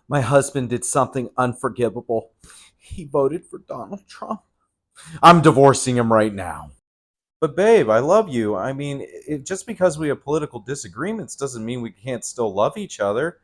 My husband did something unforgivable. He voted for Donald Trump. I'm divorcing him right now. But babe, I love you. I mean, just because we have political disagreements doesn't mean we can't still love each other.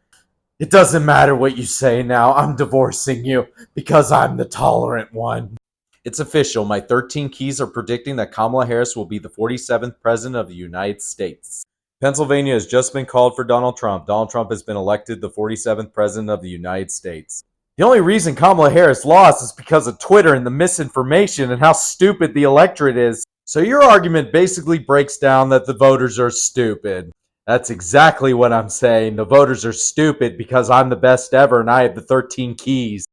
It doesn't matter what you say now. I'm divorcing you because I'm the tolerant one. It's official. My 13 keys are predicting that Kamala Harris will be the 47th president of the United States. Pennsylvania has just been called for Donald Trump. Donald Trump has been elected the 47th president of the United States. The only reason Kamala Harris lost is because of Twitter and the misinformation and how stupid the electorate is. So your argument basically breaks down that the voters are stupid. That's exactly what I'm saying. The voters are stupid because I'm the best ever and I have the 13 keys.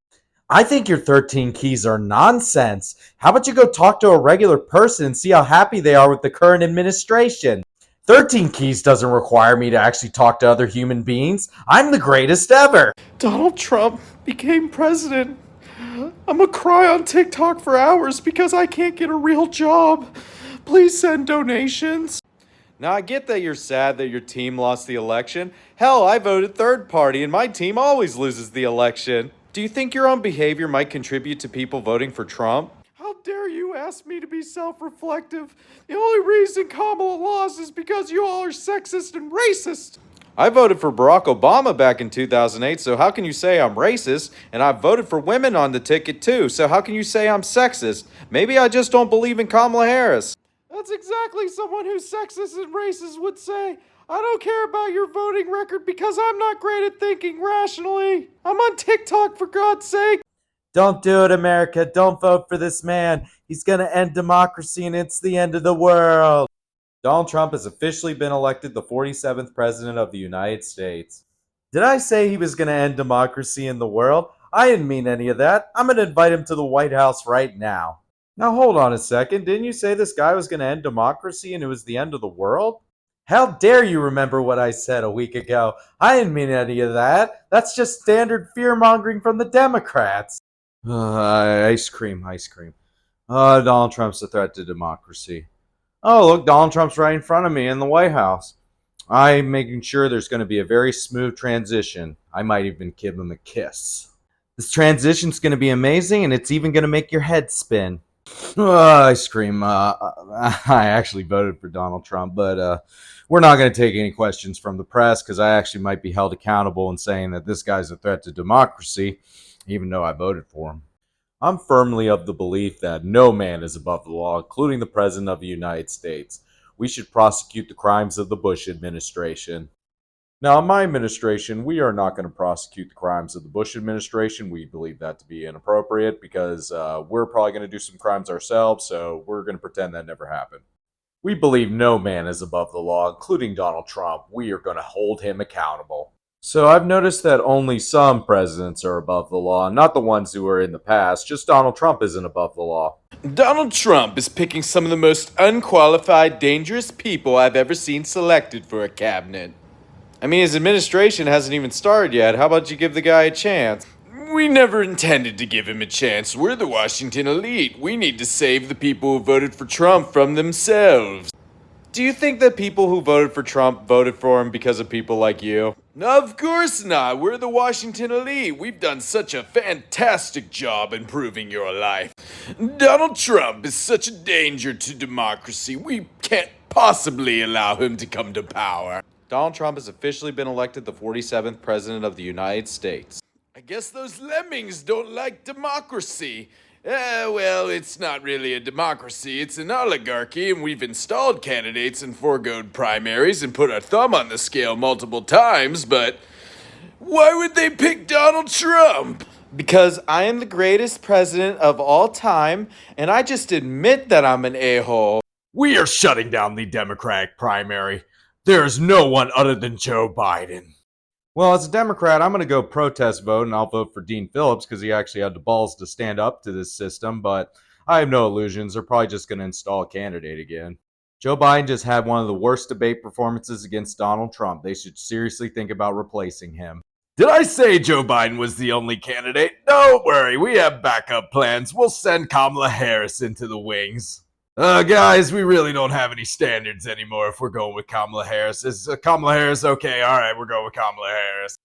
I think your 13 keys are nonsense. How about you go talk to a regular person and see how happy they are with the current administration? 13 keys doesn't require me to actually talk to other human beings. I'm the greatest ever. Donald Trump became president. I'm gonna cry on TikTok for hours because I can't get a real job. Please send donations. Now, I get that you're sad that your team lost the election. Hell, I voted third party and my team always loses the election. Do you think your own behavior might contribute to people voting for Trump? How dare you ask me to be self-reflective? The only reason Kamala lost is because you all are sexist and racist. I voted for Barack Obama back in 2008, so how can you say I'm racist? And I voted for women on the ticket too, so how can you say I'm sexist? Maybe I just don't believe in Kamala Harris. That's exactly someone who's sexist and racist would say. I don't care about your voting record because I'm not great at thinking rationally. I'm on TikTok, for God's sake. Don't do it, America. Don't vote for this man. He's going to end democracy and it's the end of the world. Donald Trump has officially been elected the 47th president of the United States. Did I say he was going to end democracy in the world? I didn't mean any of that. I'm going to invite him to the White House right now. Now, hold on a second. Didn't you say this guy was going to end democracy and it was the end of the world? How dare you remember what I said a week ago? I didn't mean any of that. That's just standard fear-mongering from the Democrats. Ice cream, ice cream. Donald Trump's a threat to democracy. Oh, look, Donald Trump's right in front of me in the White House. I'm making sure there's going to be a very smooth transition. I might even give him a kiss. This transition's going to be amazing, and it's even going to make your head spin. Ice cream. I actually voted for Donald Trump, but we're not going to take any questions from the press because I actually might be held accountable in saying that this guy's a threat to democracy, even though I voted for him. I'm firmly of the belief that no man is above the law, including the President of the United States. We should prosecute the crimes of the Bush administration. Now, in my administration, we are not going to prosecute the crimes of the Bush administration. We believe that to be inappropriate because we're probably going to do some crimes ourselves, so we're going to pretend that never happened. We believe no man is above the law, including Donald Trump. We are going to hold him accountable. So I've noticed that only some presidents are above the law, not the ones who were in the past. Just Donald Trump isn't above the law. Donald Trump is picking some of the most unqualified, dangerous people I've ever seen selected for a cabinet. I mean, his administration hasn't even started yet. How about you give the guy a chance? We never intended to give him a chance. We're the Washington elite. We need to save the people who voted for Trump from themselves. Do you think that people who voted for Trump voted for him because of people like you? Of course not. We're the Washington elite. We've done such a fantastic job improving your life. Donald Trump is such a danger to democracy. We can't possibly allow him to come to power. Donald Trump has officially been elected the 47th president of the United States. I guess those lemmings don't like democracy. Well, it's not really a democracy, it's an oligarchy, and we've installed candidates and foregoed primaries and put our thumb on the scale multiple times, but why would they pick Donald Trump? Because I am the greatest president of all time, and I just admit that I'm an a-hole. We are shutting down the Democratic primary. There is no one other than Joe Biden. Well, as a Democrat, I'm going to go protest vote, and I'll vote for Dean Phillips because he actually had the balls to stand up to this system, but I have no illusions. They're probably just going to install a candidate again. Joe Biden just had one of the worst debate performances against Donald Trump. They should seriously think about replacing him. Did I say Joe Biden was the only candidate? Don't worry, we have backup plans. We'll send Kamala Harris into the wings. Guys, we really don't have any standards anymore if we're going with Kamala Harris. Is Kamala Harris okay? All right, we're going with Kamala Harris.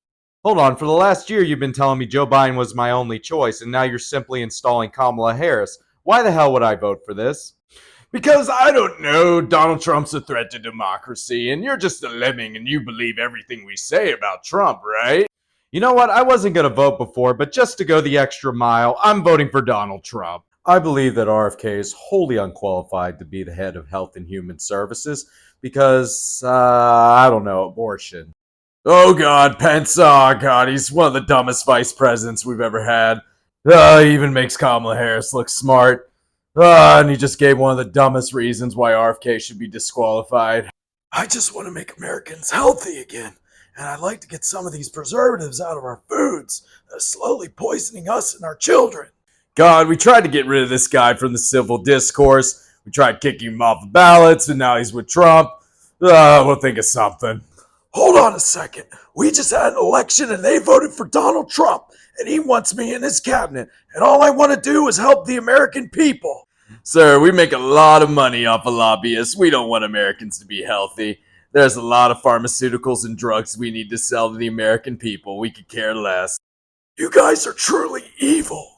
Hold on, for the last year you've been telling me Joe Biden was my only choice, and now you're simply installing Kamala Harris. Why the hell would I vote for this? Because I don't know, Donald Trump's a threat to democracy, and you're just a lemming and you believe everything we say about Trump, right? You know what? I wasn't going to vote before, but just to go the extra mile, I'm voting for Donald Trump. I believe that RFK is wholly unqualified to be the head of Health and Human Services because, I don't know, abortion. Oh God, Pence, oh God, he's one of the dumbest vice presidents we've ever had. He even makes Kamala Harris look smart. And he just gave one of the dumbest reasons why RFK should be disqualified. I just want to make Americans healthy again, and I'd like to get some of these preservatives out of our foods that are slowly poisoning us and our children. God, we tried to get rid of this guy from the civil discourse. We tried kicking him off the ballots, and now he's with Trump. We'll think of something. Hold on a second. We just had an election and they voted for Donald Trump, and he wants me in his cabinet, and all I want to do is help the American people. Sir, we make a lot of money off of lobbyists. We don't want Americans to be healthy. There's a lot of pharmaceuticals and drugs we need to sell to the American people. We could care less. You guys are truly evil.